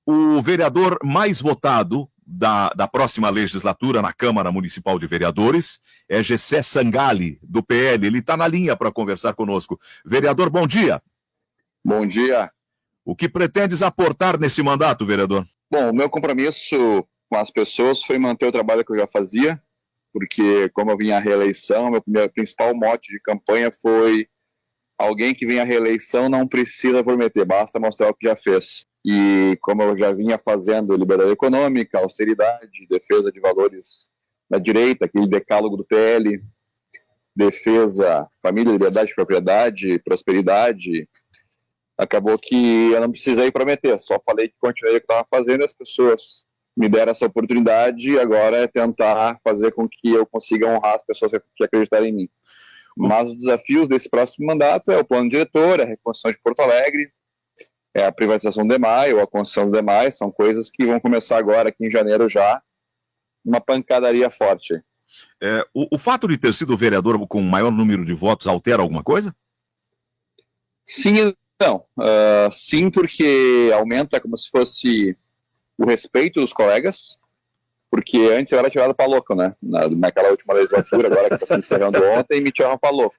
o vereador mais votado da próxima legislatura na Câmara Municipal de Vereadores é Gessé Sangali, do PL. Ele está na linha para conversar conosco. Vereador, bom dia. Bom dia. O que pretendes aportar nesse mandato, vereador? Bom, o meu compromisso com as pessoas foi manter o trabalho que eu já fazia, porque como eu vim à reeleição, meu principal mote de campanha foi: alguém que vem à reeleição não precisa prometer, basta mostrar o que já fez. E como eu já vinha fazendo liberdade econômica, austeridade, defesa de valores da direita, aquele decálogo do PL, defesa, família, liberdade, propriedade, prosperidade, acabou que eu não precisei prometer, só falei que continuei o que estava fazendo, e as pessoas me deram essa oportunidade, e agora é tentar fazer com que eu consiga honrar as pessoas que acreditarem em mim. Mas os desafios desse próximo mandato é o plano diretor, é a reconstrução de Porto Alegre, é a privatização do EMAI, ou a construção do EMAI, são coisas que vão começar agora, aqui em janeiro já, uma pancadaria forte. O fato de ter sido vereador com maior número de votos altera alguma coisa? Sim e não. Sim, porque aumenta como se fosse o respeito dos colegas, porque antes eu era tirado para louco, né? Naquela última legislatura, agora que está se encerrando ontem, me tiraram para louco.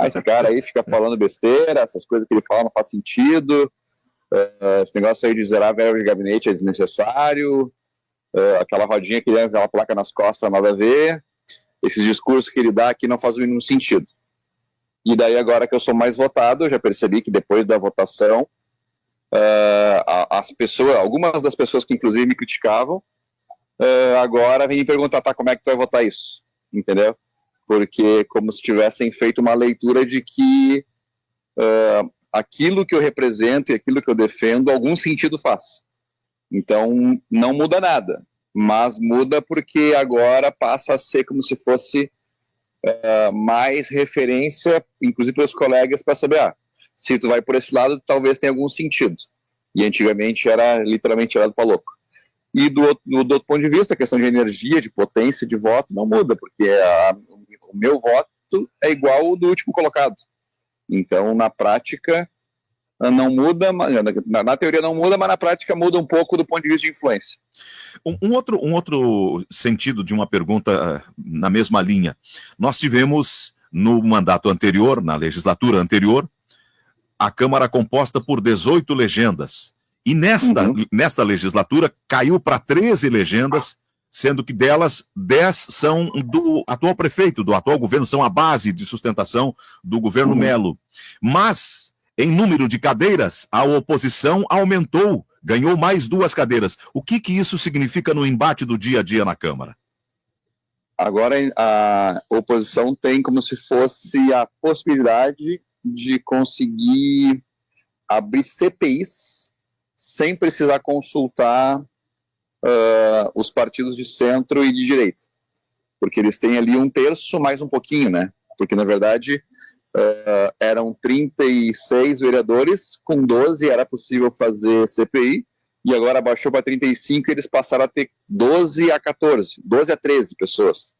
Esse cara aí fica falando besteira, essas coisas que ele fala não faz sentido, esse negócio aí de zerar verba de gabinete é desnecessário, aquela rodinha que leva aquela placa nas costas, nada a ver, esses discursos que ele dá aqui não faz o mínimo sentido. E daí agora que eu sou mais votado, eu já percebi que depois da votação, algumas das pessoas que inclusive me criticavam, agora vem me perguntar, tá, como é que tu vai votar isso? Entendeu? Porque como se tivessem feito uma leitura de que aquilo que eu represento e aquilo que eu defendo, algum sentido faz. Então, não muda nada, mas muda porque agora passa a ser como se fosse mais referência, inclusive para os colegas, para saber, se tu vai por esse lado, talvez tenha algum sentido. E antigamente era literalmente tirado para louco. E do outro ponto de vista, a questão de energia, de potência, de voto, não muda, porque o meu voto é igual ao do último colocado. Então, na prática, não muda, na teoria não muda, mas na prática muda um pouco do ponto de vista de influência. Um outro sentido de uma pergunta na mesma linha. Nós tivemos no mandato anterior, na legislatura anterior, a Câmara composta por 18 legendas. E nesta legislatura caiu para 13 legendas, sendo que delas 10 são do atual prefeito, do atual governo, são a base de sustentação do governo Melo. Mas, em número de cadeiras, a oposição aumentou, ganhou mais 2 cadeiras. O que isso significa no embate do dia a dia na Câmara? Agora a oposição tem como se fosse a possibilidade de conseguir abrir CPIs sem precisar consultar os partidos de centro e de direita, porque eles têm ali 1/3 mais um pouquinho, né? Porque na verdade eram 36 vereadores, com 12 era possível fazer CPI, e agora baixou para 35 e eles passaram a ter 12 a 14, 12 a 13 pessoas,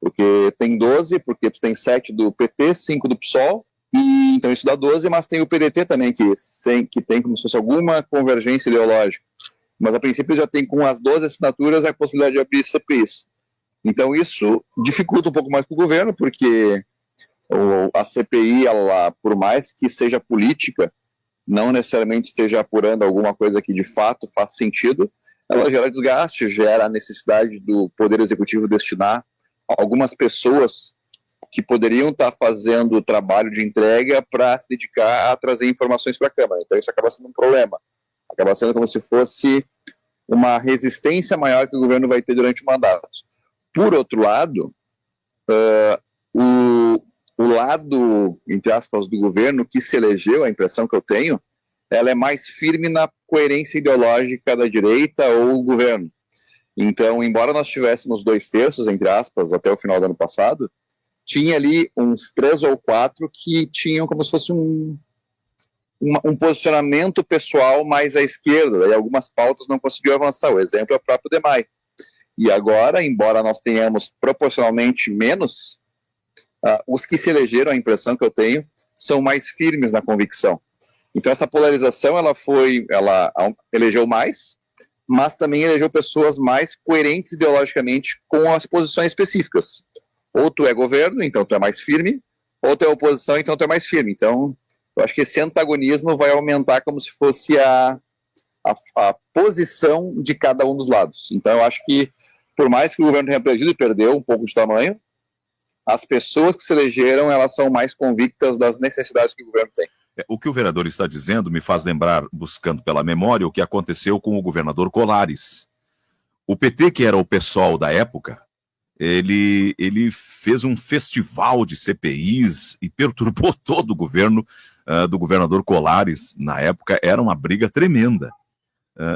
porque tem 12, porque tu tem 7 do PT, 5 do PSOL, e então isso dá 12, mas tem o PDT também, que tem como se fosse alguma convergência ideológica. Mas a princípio já tem com as 12 assinaturas a possibilidade de abrir CPIs. Então isso dificulta um pouco mais para o governo, porque a CPI, ela, por mais que seja política, não necessariamente esteja apurando alguma coisa que de fato faz sentido, ela gera desgaste, gera a necessidade do Poder Executivo destinar algumas pessoas que poderiam estar fazendo o trabalho de entrega para se dedicar a trazer informações para a Câmara. Então isso acaba sendo um problema. Acaba sendo como se fosse uma resistência maior que o governo vai ter durante o mandato. Por outro lado, o lado, entre aspas, do governo que se elegeu, a impressão que eu tenho, ela é mais firme na coerência ideológica da direita ou o governo. Então, embora nós tivéssemos 2/3, entre aspas, até o final do ano passado, tinha ali uns 3 ou 4 que tinham como se fosse um posicionamento pessoal mais à esquerda, e algumas pautas não conseguiu avançar. O exemplo é o próprio DEMAI. E agora, embora nós tenhamos proporcionalmente menos, os que se elegeram, a impressão que eu tenho, são mais firmes na convicção. Então essa polarização ela elegeu mais, mas também elegeu pessoas mais coerentes ideologicamente com as posições específicas. Ou tu é governo, então tu é mais firme, ou tu é oposição, então tu é mais firme. Então, eu acho que esse antagonismo vai aumentar como se fosse a posição de cada um dos lados. Então, eu acho que, por mais que o governo tenha perdido e perdeu um pouco de tamanho, as pessoas que se elegeram, elas são mais convictas das necessidades que o governo tem. O que o vereador está dizendo me faz lembrar, buscando pela memória, o que aconteceu com o governador Colares. O PT, que era o PSOL da época, ele fez um festival de CPIs e perturbou todo o governo do governador Colares. Na época, era uma briga tremenda.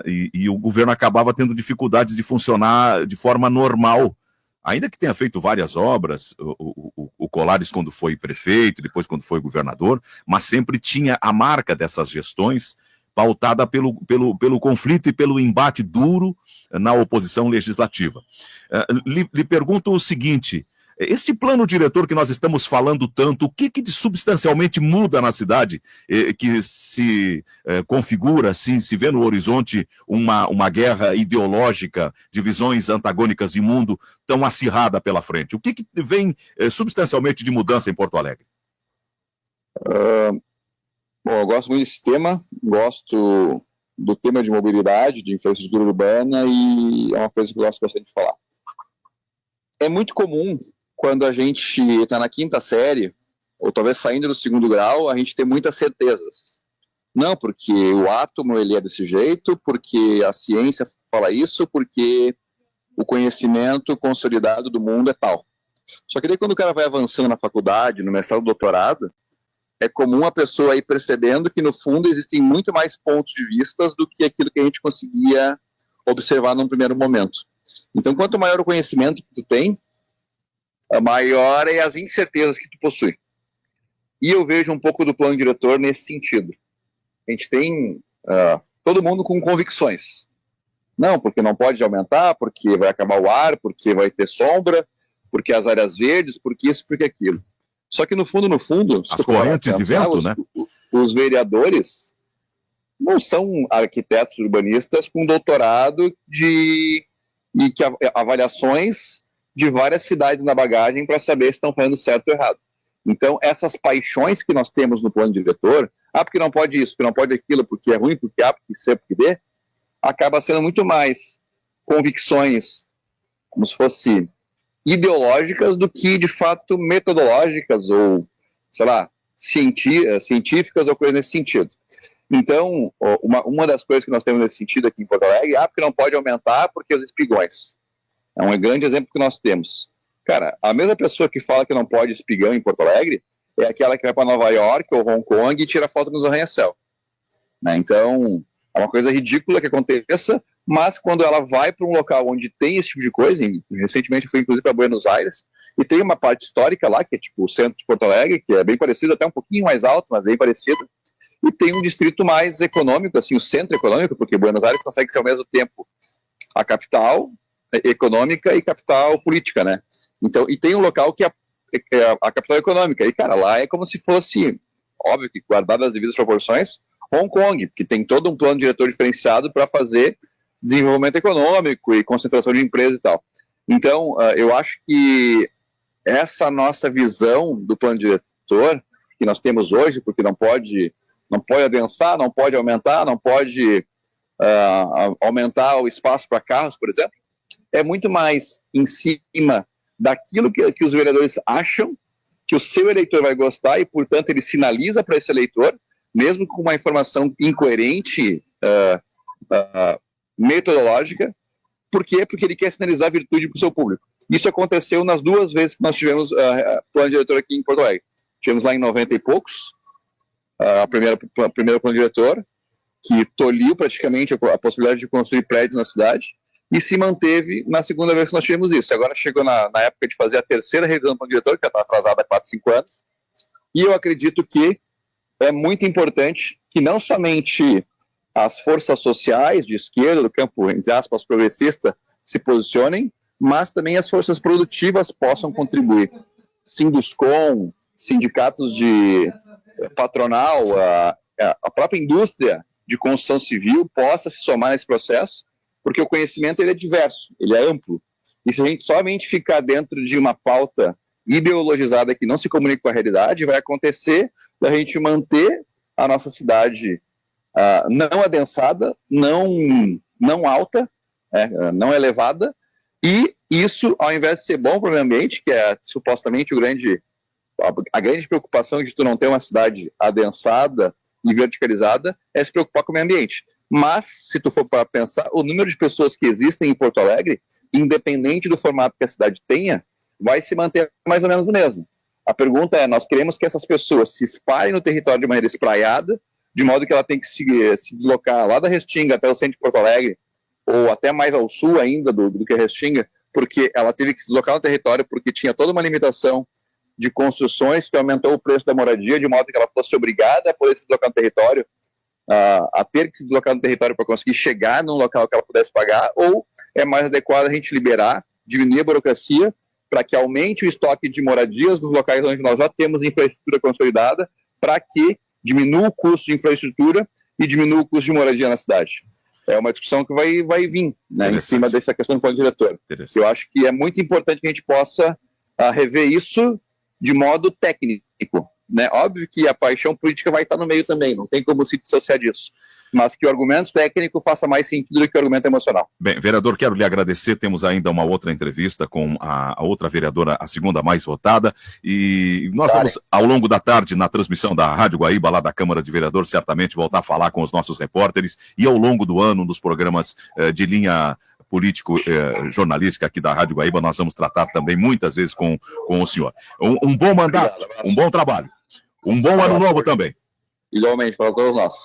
E o governo acabava tendo dificuldades de funcionar de forma normal. Ainda que tenha feito várias obras, o Colares quando foi prefeito, depois quando foi governador, mas sempre tinha a marca dessas gestões pautada pelo conflito e pelo embate duro na oposição legislativa. Lhe pergunto o seguinte, este plano diretor que nós estamos falando tanto, o que substancialmente muda na cidade, que se configura, assim, se vê no horizonte uma guerra ideológica, de visões antagônicas de mundo tão acirrada pela frente? O que vem substancialmente de mudança em Porto Alegre? Bom, eu gosto muito desse tema, gosto do tema de mobilidade, de infraestrutura urbana, e é uma coisa que eu gosto bastante de falar. É muito comum, quando a gente está na quinta série, ou talvez saindo do segundo grau, a gente ter muitas certezas. Não, porque o átomo ele é desse jeito, porque a ciência fala isso, porque o conhecimento consolidado do mundo é tal. Só que daí quando o cara vai avançando na faculdade, no mestrado, doutorado, é comum a pessoa ir percebendo que, no fundo, existem muito mais pontos de vista do que aquilo que a gente conseguia observar num primeiro momento. Então, quanto maior o conhecimento que tu tem, maior é as incertezas que tu possui. E eu vejo um pouco do plano diretor nesse sentido. A gente tem todo mundo com convicções. Não, porque não pode aumentar, porque vai acabar o ar, porque vai ter sombra, porque as áreas verdes, porque isso, porque aquilo. Só que no fundo, as correntes de vento, né? Os vereadores não são arquitetos urbanistas com doutorado e que avaliações de várias cidades na bagagem para saber se estão fazendo certo ou errado. Então, essas paixões que nós temos no plano diretor, porque não pode isso, porque não pode aquilo, porque é ruim, porque A, porque C, porque D, acaba sendo muito mais convicções, como se fosse ideológicas do que, de fato, metodológicas ou, sei lá, científicas ou coisas nesse sentido. Então, uma das coisas que nós temos nesse sentido aqui em Porto Alegre, porque não pode aumentar porque os espigões. É um grande exemplo que nós temos. Cara, a mesma pessoa que fala que não pode espigão em Porto Alegre é aquela que vai para Nova York ou Hong Kong e tira foto nos arranha-céu. Né? Então, é uma coisa ridícula que aconteça, mas quando ela vai para um local onde tem esse tipo de coisa, recentemente fui inclusive para Buenos Aires, e tem uma parte histórica lá, que é tipo o centro de Porto Alegre, que é bem parecido, até um pouquinho mais alto, mas bem parecido, e tem um distrito mais econômico, assim, o centro econômico, porque Buenos Aires consegue ser ao mesmo tempo a capital econômica e capital política, né? Então, e tem um local que é a capital econômica, e cara, lá é como se fosse, óbvio que guardado as devidas proporções, Hong Kong, que tem todo um plano diretor diferenciado para fazer desenvolvimento econômico e concentração de empresas e tal. Então, eu acho que essa nossa visão do plano diretor que nós temos hoje, porque não pode adensar, não pode aumentar, não pode aumentar o espaço para carros, por exemplo, é muito mais em cima daquilo que os vereadores acham que o seu eleitor vai gostar e, portanto, ele sinaliza para esse eleitor, mesmo com uma informação incoerente, metodológica. Por quê? Porque ele quer sinalizar virtude para o seu público. Isso aconteceu nas duas vezes que nós tivemos plano diretor aqui em Porto Alegre. Tivemos lá em 90 e poucos, o primeiro plano diretor, que tolhiu praticamente a possibilidade de construir prédios na cidade, e se manteve na segunda vez que nós tivemos isso. Agora chegou na época de fazer a terceira revisão do plano diretor, que já está atrasada há 4, 5 anos, e eu acredito que é muito importante que não somente as forças sociais de esquerda, do campo, entre aspas, progressista, se posicionem, mas também as forças produtivas possam contribuir. Sinduscom, sindicatos de patronal, a própria indústria de construção civil possa se somar nesse processo, porque o conhecimento ele é diverso, ele é amplo. E se a gente somente ficar dentro de uma pauta ideologizada que não se comunica com a realidade, vai acontecer da gente manter a nossa cidade não adensada, não alta, não elevada, e isso, ao invés de ser bom para o meio ambiente, que é supostamente a grande preocupação de tu não ter uma cidade adensada e verticalizada, é se preocupar com o meio ambiente. Mas, se tu for para pensar, o número de pessoas que existem em Porto Alegre, independente do formato que a cidade tenha, vai se manter mais ou menos o mesmo. A pergunta é, nós queremos que essas pessoas se espalhem no território de maneira espraiada, de modo que ela tem que se deslocar lá da Restinga até o centro de Porto Alegre, ou até mais ao sul ainda do que a Restinga, porque ela teve que se deslocar no território porque tinha toda uma limitação de construções que aumentou o preço da moradia, de modo que ela fosse obrigada a poder se deslocar no território, a ter que se deslocar no território para conseguir chegar num local que ela pudesse pagar, ou é mais adequado a gente liberar, diminuir a burocracia, para que aumente o estoque de moradias nos locais onde nós já temos infraestrutura consolidada, para que diminua o custo de infraestrutura e diminua o custo de moradia na cidade. É uma discussão que vai vir, né, em cima dessa questão do plano diretor. Eu acho que é muito importante que a gente possa rever isso de modo técnico, né? Óbvio que a paixão política vai estar no meio também, não tem como se dissociar disso, mas que o argumento técnico faça mais sentido do que o argumento emocional. Bem, vereador, quero lhe agradecer, temos ainda uma outra entrevista com a outra vereadora, a segunda mais votada, e nós vamos, ao longo da tarde, na transmissão da Rádio Guaíba, lá da Câmara de Vereadores, certamente voltar a falar com os nossos repórteres, e ao longo do ano, nos programas de linha político jornalística aqui da Rádio Guaíba, nós vamos tratar também muitas vezes com o senhor. Um bom mandato, um bom trabalho, um bom ano novo também. Igualmente, para todos nós.